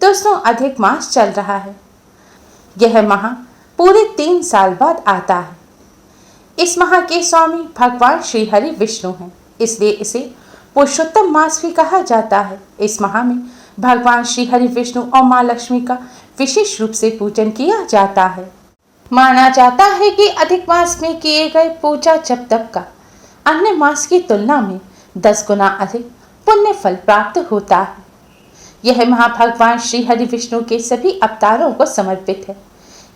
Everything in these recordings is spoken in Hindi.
दोस्तों, अधिक मास चल रहा है। यह माह पूरे 3 साल बाद आता है। इस माह के स्वामी भगवान श्री हरि विष्णु हैं, इसलिए इसे पुरुषोत्तम मास भी कहा जाता है। इस माह में भगवान श्री हरि विष्णु और माँ लक्ष्मी का विशेष रूप से पूजन किया जाता है। माना जाता है कि अधिक मास में किए गए पूजा जप तप का अन्य मास की तुलना में 10 गुना अधिक पुण्य फल प्राप्त होता है। यह माह भगवान श्री हरि विष्णु के सभी अवतारों को समर्पित है।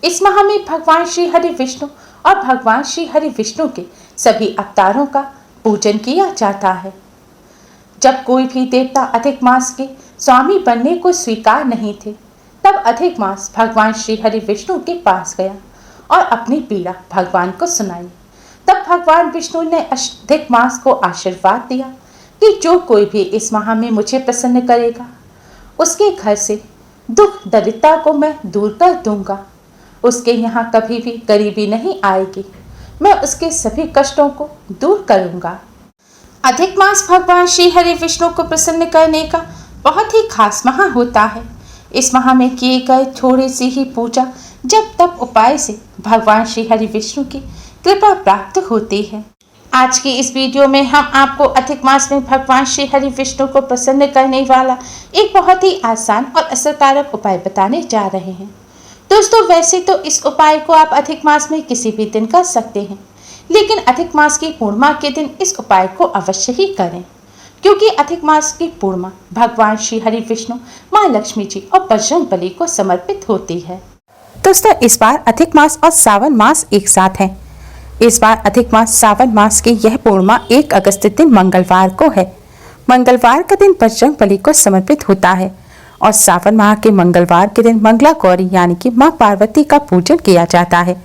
इस माह में भगवान श्री हरि विष्णु और भगवान श्री हरि विष्णु के सभी अवतारों का पूजन किया जाता है। जब कोई भी देवता अधिक मास के स्वामी बनने को स्वीकार नहीं थे, तब अधिक मास भगवान श्री हरि विष्णु के पास गया और अपनी पीड़ा भगवान को सुनाई। तब भगवान विष्णु ने अधिक मास को आशीर्वाद दिया कि जो कोई भी इस माह में मुझे प्रसन्न करेगा, उसके घर से दुख दरिद्रता को मैं दूर कर दूंगा। उसके यहाँ कभी भी गरीबी नहीं आएगी। मैं उसके सभी कष्टों को दूर करूंगा। अधिक मास भगवान श्री हरि विष्णु को प्रसन्न करने का बहुत ही खास माह होता है। इस माह में किए गए थोड़ी सी ही पूजा जब तप उपाय से भगवान श्री हरि विष्णु की कृपा प्राप्त होती है। आज की इस वीडियो में हम आपको अधिक मास में भगवान श्री हरि विष्णु को प्रसन्न करने वाला एक बहुत ही आसान और असरकारक उपाय बताने जा रहे हैं। दोस्तों, वैसे तो इस उपाय को आप अधिक मास में किसी भी दिन कर सकते हैं, लेकिन अधिक मास की पूर्णिमा के दिन इस उपाय को अवश्य ही करें, क्योंकि अधिक मास की पूर्णिमा भगवान श्री हरि विष्णु, माँ लक्ष्मी जी और बजरंगबली को समर्पित होती है। दोस्तों, इस बार अधिक मास और सावन मास एक साथ हैं। इस बार अधिक मास सावन मास की यह पूर्णिमा 1 अगस्त दिन मंगलवार को है। मंगलवार का दिन बजरंगबली को समर्पित होता है और सावन माह के मंगलवार के दिन मंगला गौरी यानी कि माँ पार्वती का पूजन किया जाता है।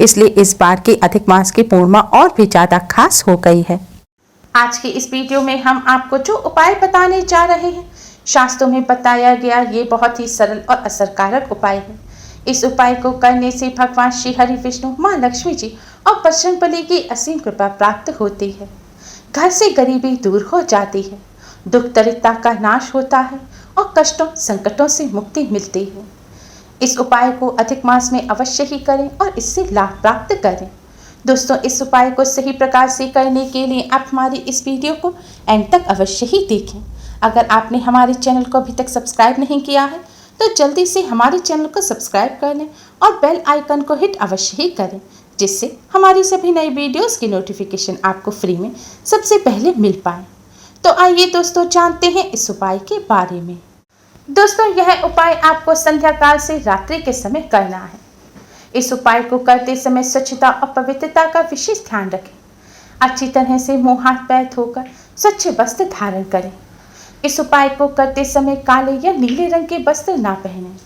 इसलिए इस बार की अधिक मास की पूर्णिमा और भी ज्यादा खास हो गई है। आज की इस वीडियो में हम आपको जो उपाय बताने जा रहे हैं, शास्त्रों में बताया गया ये बहुत ही सरल और असरकारक उपाय है। इस उपाय को करने से भगवान श्री हरि विष्णु, माँ लक्ष्मी जी और बजरंगबली की असीम कृपा प्राप्त होती है। घर से गरीबी दूर हो जाती है, दुख दरिद्रता का नाश होता है और कष्टों संकटों से मुक्ति मिलती है। इस उपाय को अधिक मास में अवश्य ही करें और इससे लाभ प्राप्त करें। दोस्तों, इस उपाय को सही प्रकार से करने के लिए आप हमारी इस वीडियो को एंड तक अवश्य ही देखें। अगर आपने हमारे चैनल को अभी तक सब्सक्राइब नहीं किया है तो जल्दी से हमारे चैनल को सब्सक्राइब कर लें और बेल आइकन को हिट अवश्य ही करें, जिससे हमारी सभी नई वीडियोस की नोटिफिकेशन आपको फ्री में सबसे पहले मिल पाए। तो आइए दोस्तों, जानते हैं इस उपाय के बारे में। दोस्तों, यह उपाय आपको संध्या काल से रात्रि के समय करना है। इस उपाय को करते समय स्वच्छता और पवित्रता का विशेष ध्यान रखें। अच्छी तरह से मुंह हाथ पैर धोकर स्वच्छ वस्त्र धारण करें। इस उपाय को करते समय काले या नीले रंग के वस्त्र ना पहनें।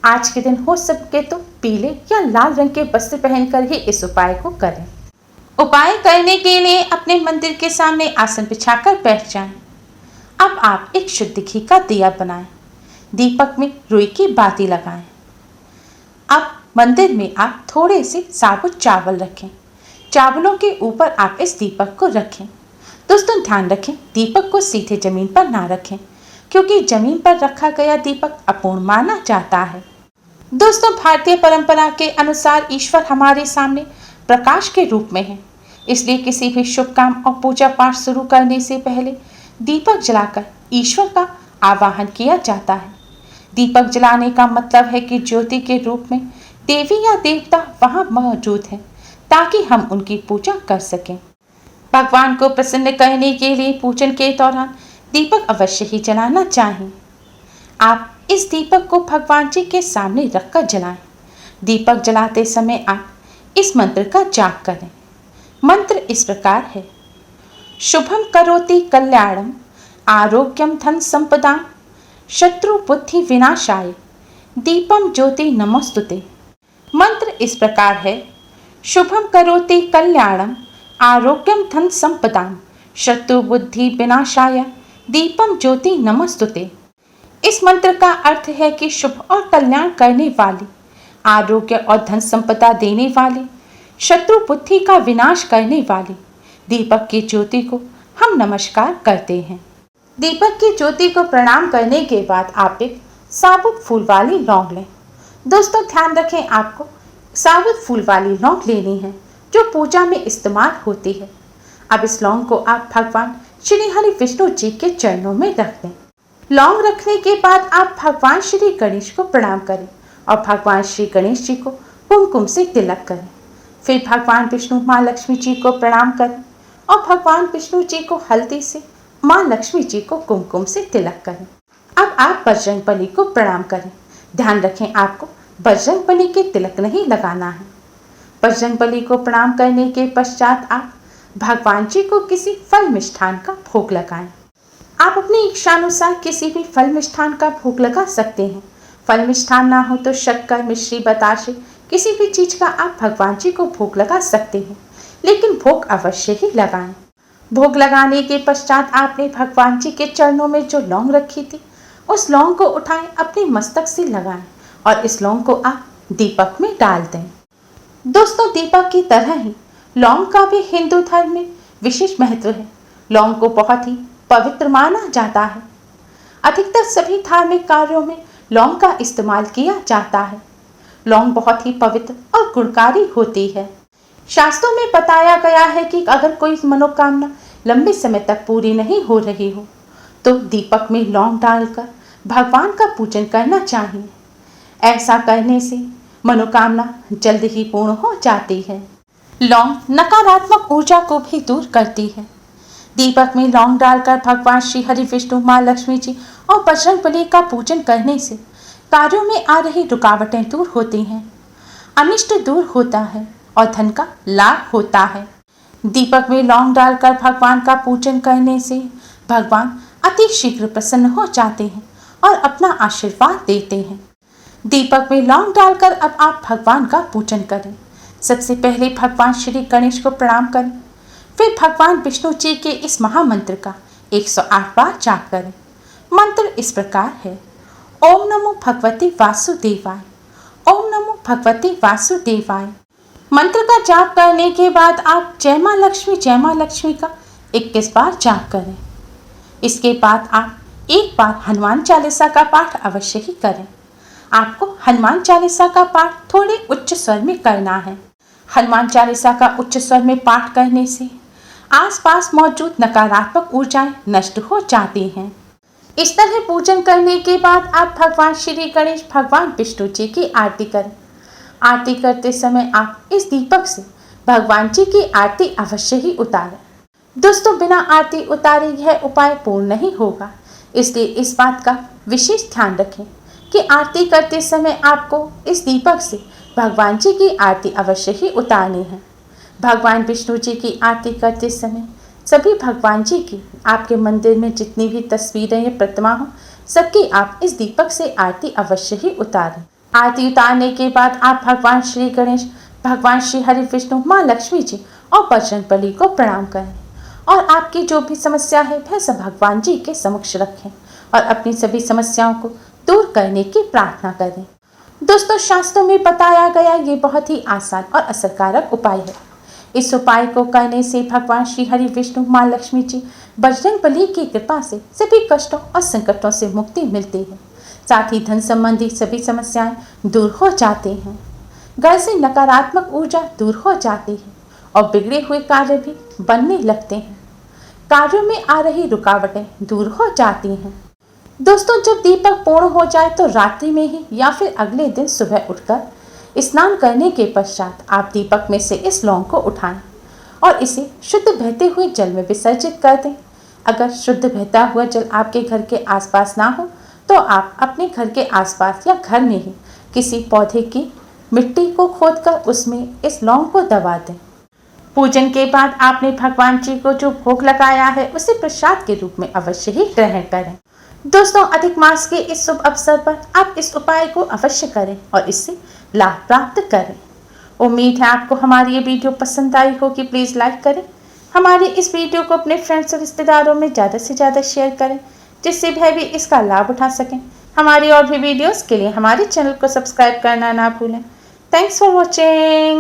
आज के दिन हो सके तो पीले या लाल रंग के वस्त्र पहनकर ही इस उपाय को करें। उपाय करने के लिए अपने मंदिर के सामने आसन बिछाकर बैठ जाएं। अब आप एक शुद्ध घी का दिया बनाएं। दीपक में रुई की बाती लगाएं। अब मंदिर में आप थोड़े से साबुत चावल रखें। चावलों के ऊपर आप इस दीपक को रखें। दोस्तों, ध्यान रखें, दीपक को सीधे जमीन पर ना रखें, क्योंकि जमीन पर रखा गया दीपक अपूर्ण माना जाता है। दोस्तों, भारतीय परंपरा के अनुसार ईश्वर हमारे सामने प्रकाश के रूप में है, इसलिए किसी भी शुभ काम और पूजा पाठ शुरू करने से पहले दीपक जलाकर ईश्वर का आवाहन किया जाता है। दीपक जलाने का मतलब है कि ज्योति के रूप में देवी या देवता वहां मौजूद हैं, ताकि हम उनकी पूजा कर सकें। भगवान को प्रसन्न करने के लिए पूजन के दौरान दीपक अवश्य ही जलाना चाहिए। आप इस दीपक को भगवान जी के सामने रखकर जलाएं। दीपक जलाते समय आप इस मंत्र का जाप करें। मंत्र इस प्रकार है: शुभम करोति कल्याणम, आरोग्यम धन संपदा, शत्रु बुद्धि विनाशाय, दीपम ज्योति नमोस्तुते। मंत्र इस प्रकार है: शुभम करोति कल्याणम, आरोग्यम धन संपदाम, शत्रु बुद्धि विनाशाय, दीपम ज्योति नमोस्तुते। इस मंत्र का अर्थ है कि शुभ और कल्याण करने वाली, आरोग्य और धन संपदा देने वाली, शत्रु बुद्धि का विनाश करने वाली दीपक की ज्योति को हम नमस्कार करते हैं। दीपक की ज्योति को प्रणाम करने के बाद आप एक साबुत फूल वाली लौंग लें। दोस्तों ध्यान रखें, आपको साबुत फूल वाली लौंग लेनी है जो पूजा में इस्तेमाल होती है। अब इस लौंग को आप भगवान श्री हरि विष्णु जी के चरणों में रख दें। लौंग रखने के बाद आप भगवान श्री गणेश को प्रणाम करें और भगवान श्री गणेश जी को कुमकुम से तिलक करें। फिर भगवान विष्णु माँ लक्ष्मी जी को प्रणाम करें और भगवान विष्णु जी को हल्दी से, माँ लक्ष्मी जी को कुमकुम से तिलक करें। अब आप बजरंगबली को प्रणाम करें। ध्यान रखें, आपको बजरंगबली के तिलक नहीं लगाना है। बजरंगबली को प्रणाम करने के पश्चात आप भगवान जी को किसी फल मिष्ठान का भोग लगाएं। आप अपनी इच्छानुसार किसी भी फल मिष्ठान का भोग लगा सकते हैं। फल मिष्ठान ना हो तो शक्कर, मिश्री, बताशे किसी भी चीज का आप भगवान जी को भोग लगा सकते हैं, लेकिन भोग अवश्य ही लगाएं। भोग लगाने के पश्चात आपने भगवान जी के चरणों में जो लौंग रखी थी उस लौंग को उठाएं, अपने मस्तक से लगाएं और इस लौंग को आप दीपक में डाल दें। दोस्तों दीपक की तरह ही लौंग का भी हिंदू धर्म में विशेष महत्व है। लौंग को बहुत ही पवित्र माना जाता है। अधिकतर सभी धार्मिक कार्यों में लौंग का इस्तेमाल किया जाता है। लौंग बहुत ही पवित्र और गुणकारी होती है। शास्त्रों में बताया गया है कि अगर कोई मनोकामना लंबे समय तक पूरी नहीं हो रही हो तो दीपक में लौंग डालकर भगवान का पूजन करना चाहिए। ऐसा करने से मनोकामना जल्द ही पूर्ण हो जाती है। लौंग नकारात्मक ऊर्जा को भी दूर करती है। दीपक में लौंग डालकर भगवान श्री हरि विष्णु, माँ लक्ष्मी जी और बजरंगबली का पूजन करने से कार्यों में आ रही रुकावटें दूर होती हैं, अनिष्ट दूर होता है और धन का लाभ होता है। दीपक में लौंग डालकर भगवान का पूजन करने से भगवान अति शीघ्र प्रसन्न हो जाते हैं और अपना आशीर्वाद देते हैं। दीपक में लौंग डालकर अब आप भगवान का पूजन करें। सबसे पहले भगवान श्री गणेश को प्रणाम करें, फिर भगवान विष्णु जी के इस महामंत्र का 108 बार जाप करें। मंत्र इस प्रकार है: ओम नमो भगवते वासुदेवाय, ओम नमो भगवते वासुदेवाय। मंत्र का जाप करने के बाद आप जय माँ लक्ष्मी का 21 बार जाप करें। इसके बाद आप एक बार हनुमान चालीसा का पाठ अवश्य ही करें। आपको हनुमान चालीसा का पाठ थोड़े उच्च स्वर में करना है। हनुमान चालीसा का उच्च स्वर में पाठ करने से आसपास मौजूद नकारात्मक ऊर्जाएं नष्ट हो जाती हैं। इस तरह पूजन करने के बाद आप भगवान श्री गणेश, भगवान विष्णु जी की आरती करें। आरती करते समय आप इस दीपक से भगवान जी की आरती अवश्य ही उतारें। दोस्तों बिना आरती उतारे यह उपाय पूर्ण नहीं होगा, इसलिए इस बात का विशेष ध्यान रखें कि आरती करते समय आपको इस दीपक से भगवान जी की आरती अवश्य ही उतारनी है। भगवान विष्णु जी की आरती करते समय सभी भगवान जी की आपके मंदिर में जितनी भी तस्वीरें या प्रतिमा हो सबकी आप इस दीपक से आरती अवश्य ही उतारें। आरती उतारने के बाद आप भगवान श्री गणेश, भगवान श्री हरि विष्णु, माँ लक्ष्मी जी और बजरंगबली को प्रणाम करें और आपकी जो भी समस्या है वह सब भगवान जी के समक्ष रखें और अपनी सभी समस्याओं को दूर करने की प्रार्थना करें। दोस्तों शास्त्रों में बताया गया ये बहुत ही आसान और असरकारक उपाय है। इस उपाय को करने से भगवान श्री हरि विष्णु, माँ लक्ष्मी जी, बजरंगबली की कृपा से सभी कष्टों और संकटों से मुक्ति मिलती है। साथ ही धन संबंधी सभी समस्याएं दूर हो जाती हैं। घर से नकारात्मक ऊर्जा दूर हो जाती है और बिगड़े हुए कार्य भी बनने लगते हैं। कार्यों में आ रही रुकावटें दूर हो जाती हैं। दोस्तों जब दीपक पूर्ण हो जाए तो रात्रि में ही या फिर अगले दिन सुबह उठकर स्नान करने के पश्चात आप दीपक में से इस लौंग को उठाएं और इसे शुद्ध बहते हुए जल में विसर्जित कर दें। अगर शुद्ध बहता हुआ जल आपके घर के आसपास ना हो तो आप अपने घर के आसपास या घर में ही किसी पौधे की मिट्टी को खोदकर उसमें इस लौंग को दबा दें। पूजन के बाद आपने भगवान जी को जो भोग लगाया है उसे प्रसाद के रूप में अवश्य ही ग्रहण करें। दोस्तों अधिक मास के इस शुभ अवसर पर आप इस उपाय को अवश्य करें और इससे लाभ प्राप्त करें। उम्मीद है आपको हमारी ये वीडियो पसंद आई होगी। प्लीज़ लाइक करें। हमारी इस वीडियो को अपने फ्रेंड्स और रिश्तेदारों में ज़्यादा से ज़्यादा शेयर करें जिससे वह भी इसका लाभ उठा सकें। हमारी और भी वीडियोस के लिए हमारे चैनल को सब्सक्राइब करना ना भूलें। Thanks for watching.